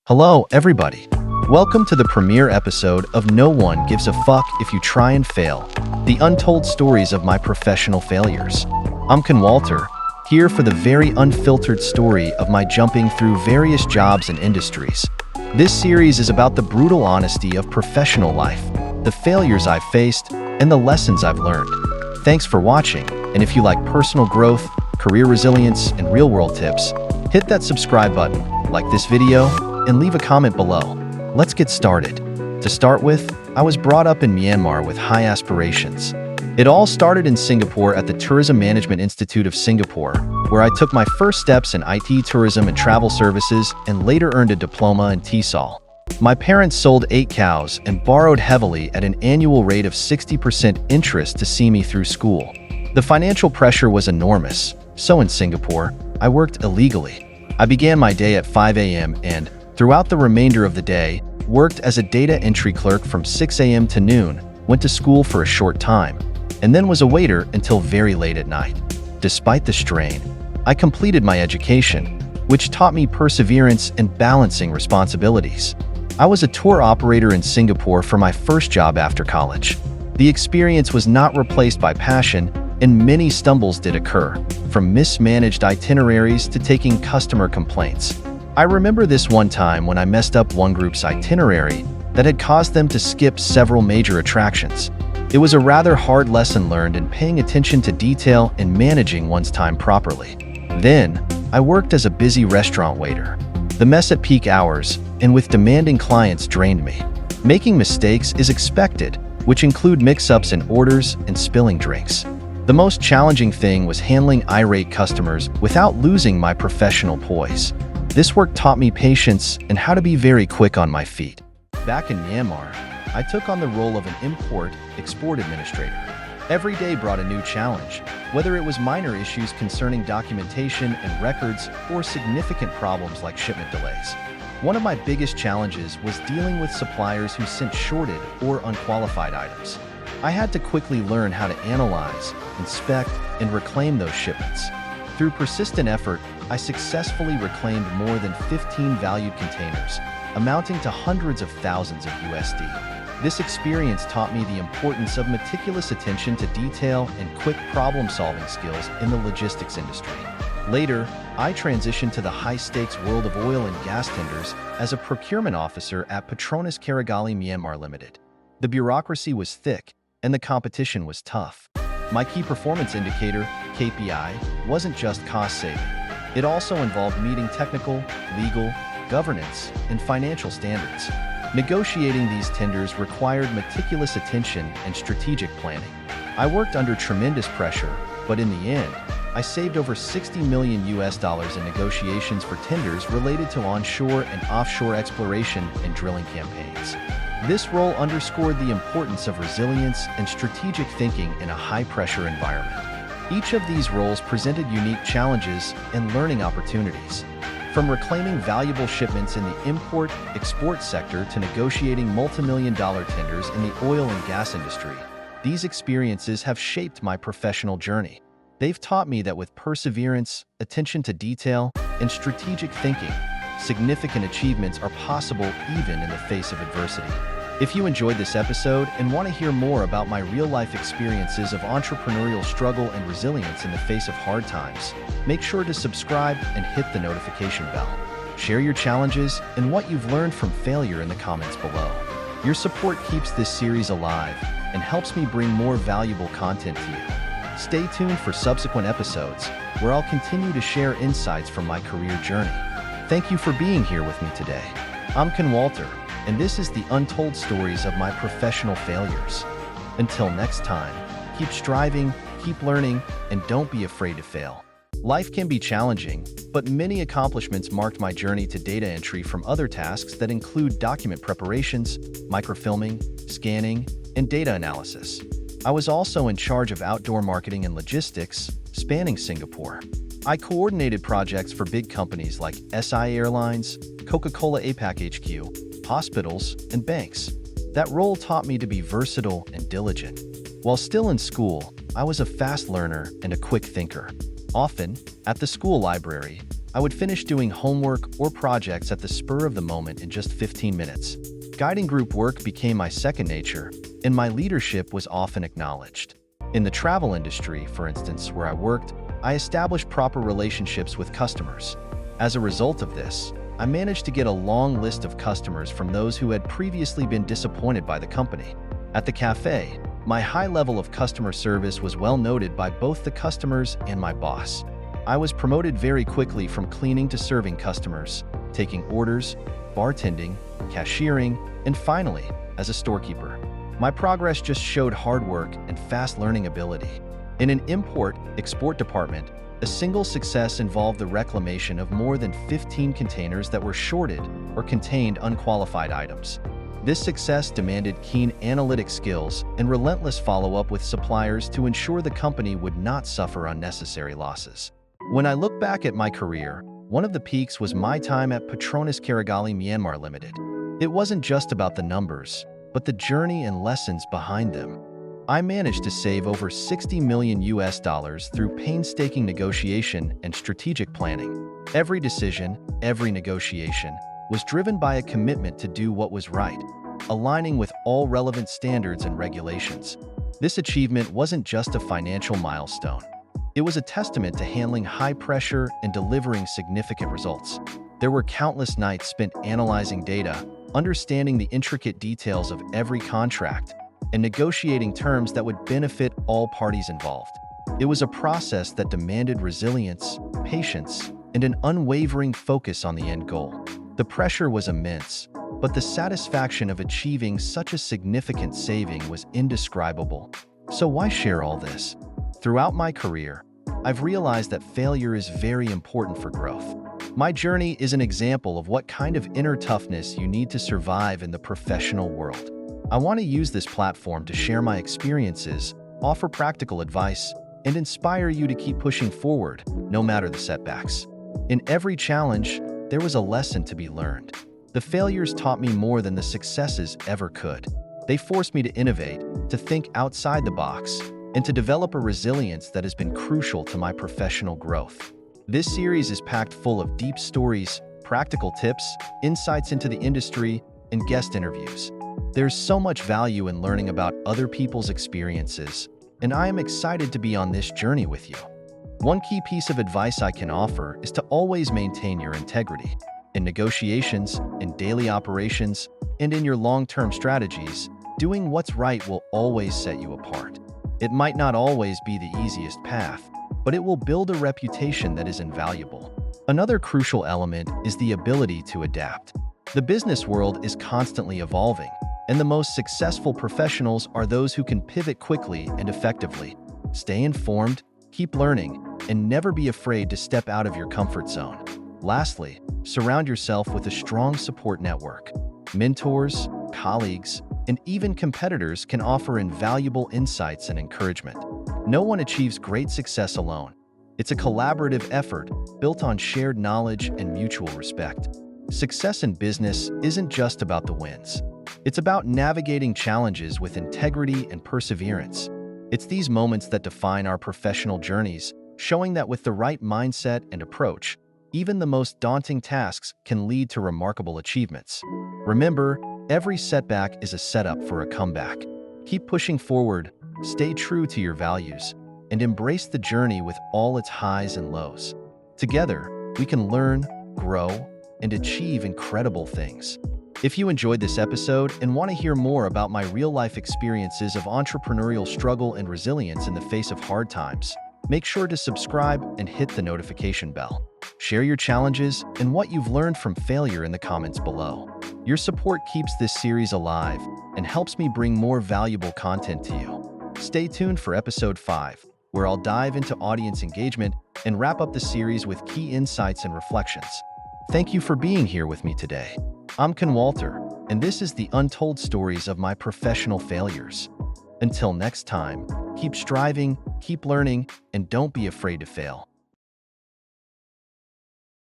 Hello, everybody. Welcome to the premiere episode of No One Gives a Fuck If You Try and Fail, the untold stories of my professional failures. I'm Khun Walter, here for the very unfiltered story of my jumping through various jobs and industries. This series is about the brutal honesty of professional life, the failures I've faced, and the lessons I've learned. Thanks for watching, and if you like personal growth, career resilience, and real-world tips, hit that subscribe button, like this video, and leave a comment below. Let's get started. To start with, I was brought up in Myanmar with high aspirations. It all started in Singapore at the Tourism Management Institute of Singapore, where I took my first steps in IT tourism and travel services and later earned a diploma in TESOL. My parents sold 8 cows and borrowed heavily at an annual rate of 60% interest to see me through school. The financial pressure was enormous, so in Singapore, I worked illegally. I began my day at 5 a.m. and, throughout the remainder of the day, worked as a data entry clerk from 6 a.m. to noon, went to school for a short time, and then was a waiter until very late at night. Despite the strain, I completed my education, which taught me perseverance and balancing responsibilities. I was a tour operator in Singapore for my first job after college. The experience was not replaced by passion, and many stumbles did occur, from mismanaged itineraries to taking customer complaints. I remember this one time when I messed up one group's itinerary that had caused them to skip several major attractions. It was a rather hard lesson learned in paying attention to detail and managing one's time properly. Then, I worked as a busy restaurant waiter. The mess at peak hours and with demanding clients drained me. Making mistakes is expected, which include mix-ups in orders and spilling drinks. The most challenging thing was handling irate customers without losing my professional poise. This work taught me patience and how to be very quick on my feet. Back in Myanmar, I took on the role of an import-export administrator. Every day brought a new challenge, whether it was minor issues concerning documentation and records or significant problems like shipment delays. One of my biggest challenges was dealing with suppliers who sent shorted or unqualified items. I had to quickly learn how to analyze, inspect, and reclaim those shipments. Through persistent effort, I successfully reclaimed more than 15 valued containers, amounting to hundreds of thousands of USD. This experience taught me the importance of meticulous attention to detail and quick problem-solving skills in the logistics industry. Later, I transitioned to the high-stakes world of oil and gas tenders as a procurement officer at Petronas Karagali Myanmar Limited. The bureaucracy was thick, and the competition was tough. My key performance indicator, KPI, wasn't just cost-saving. It also involved meeting technical, legal, governance, and financial standards. Negotiating these tenders required meticulous attention and strategic planning. I worked under tremendous pressure, but in the end, I saved over $60 million in negotiations for tenders related to onshore and offshore exploration and drilling campaigns. This role underscored the importance of resilience and strategic thinking in a high-pressure environment. Each of these roles presented unique challenges and learning opportunities. From reclaiming valuable shipments in the import-export sector to negotiating multi-million-dollar tenders in the oil and gas industry, these experiences have shaped my professional journey. They've taught me that with perseverance, attention to detail, and strategic thinking, significant achievements are possible even in the face of adversity. If you enjoyed this episode and want to hear more about my real-life experiences of entrepreneurial struggle and resilience in the face of hard times, make sure to subscribe and hit the notification bell. Share your challenges and what you've learned from failure in the comments below. Your support keeps this series alive and helps me bring more valuable content to you. Stay tuned for subsequent episodes, where I'll continue to share insights from my career journey. Thank you for being here with me today. I'm Khun Walter, and this is the untold stories of my professional failures. Until next time, keep striving, keep learning, and don't be afraid to fail. Life can be challenging, but many accomplishments marked my journey to data entry from other tasks that include document preparations, microfilming, scanning, and data analysis. I was also in charge of outdoor marketing and logistics, spanning Singapore. I coordinated projects for big companies like SI Airlines, Coca-Cola APAC HQ, hospitals, and banks. That role taught me to be versatile and diligent. While still in school, I was a fast learner and a quick thinker. Often, at the school library, I would finish doing homework or projects at the spur of the moment in just 15 minutes. Guiding group work became my second nature, and my leadership was often acknowledged. In the travel industry, for instance, where I worked, I established proper relationships with customers. As a result of this, I managed to get a long list of customers from those who had previously been disappointed by the company. At the cafe, my high level of customer service was well noted by both the customers and my boss. I was promoted very quickly from cleaning to serving customers, taking orders, bartending, cashiering, and finally, as a storekeeper. My progress just showed hard work and fast learning ability. In an import-export department, a single success involved the reclamation of more than 15 containers that were shorted or contained unqualified items. This success demanded keen analytic skills and relentless follow-up with suppliers to ensure the company would not suffer unnecessary losses. When I look back at my career, one of the peaks was my time at Petronas Karagali Myanmar Limited. It wasn't just about the numbers, but the journey and lessons behind them. I managed to save over $60 million through painstaking negotiation and strategic planning. Every decision, every negotiation, was driven by a commitment to do what was right, aligning with all relevant standards and regulations. This achievement wasn't just a financial milestone. It was a testament to handling high pressure and delivering significant results. There were countless nights spent analyzing data, understanding the intricate details of every contract, and negotiating terms that would benefit all parties involved. It was a process that demanded resilience, patience, and an unwavering focus on the end goal. The pressure was immense, but the satisfaction of achieving such a significant saving was indescribable. So why share all this? Throughout my career, I've realized that failure is very important for growth. My journey is an example of what kind of inner toughness you need to survive in the professional world. I want to use this platform to share my experiences, offer practical advice, and inspire you to keep pushing forward, no matter the setbacks. In every challenge, there was a lesson to be learned. The failures taught me more than the successes ever could. They forced me to innovate, to think outside the box, and to develop a resilience that has been crucial to my professional growth. This series is packed full of deep stories, practical tips, insights into the industry, and guest interviews. There's so much value in learning about other people's experiences, and I am excited to be on this journey with you. One key piece of advice I can offer is to always maintain your integrity. In negotiations, in daily operations, and in your long-term strategies, doing what's right will always set you apart. It might not always be the easiest path, but it will build a reputation that is invaluable. Another crucial element is the ability to adapt. The business world is constantly evolving, and the most successful professionals are those who can pivot quickly and effectively. Stay informed, keep learning, and never be afraid to step out of your comfort zone. Lastly, surround yourself with a strong support network. Mentors, colleagues, and even competitors can offer invaluable insights and encouragement. No one achieves great success alone. It's a collaborative effort built on shared knowledge and mutual respect. Success in business isn't just about the wins. It's about navigating challenges with integrity and perseverance. It's these moments that define our professional journeys, showing that with the right mindset and approach, even the most daunting tasks can lead to remarkable achievements. Remember, every setback is a setup for a comeback. Keep pushing forward, stay true to your values, and embrace the journey with all its highs and lows. Together, we can learn, grow, and achieve incredible things. If you enjoyed this episode and want to hear more about my real-life experiences of entrepreneurial struggle and resilience in the face of hard times, make sure to subscribe and hit the notification bell. Share your challenges and what you've learned from failure in the comments below. Your support keeps this series alive and helps me bring more valuable content to you. Stay tuned for episode 5, where I'll dive into audience engagement and wrap up the series with key insights and reflections. Thank you for being here with me today. I'm Khun Walter, and this is the untold stories of my professional failures. Until next time, keep striving, keep learning, and don't be afraid to fail.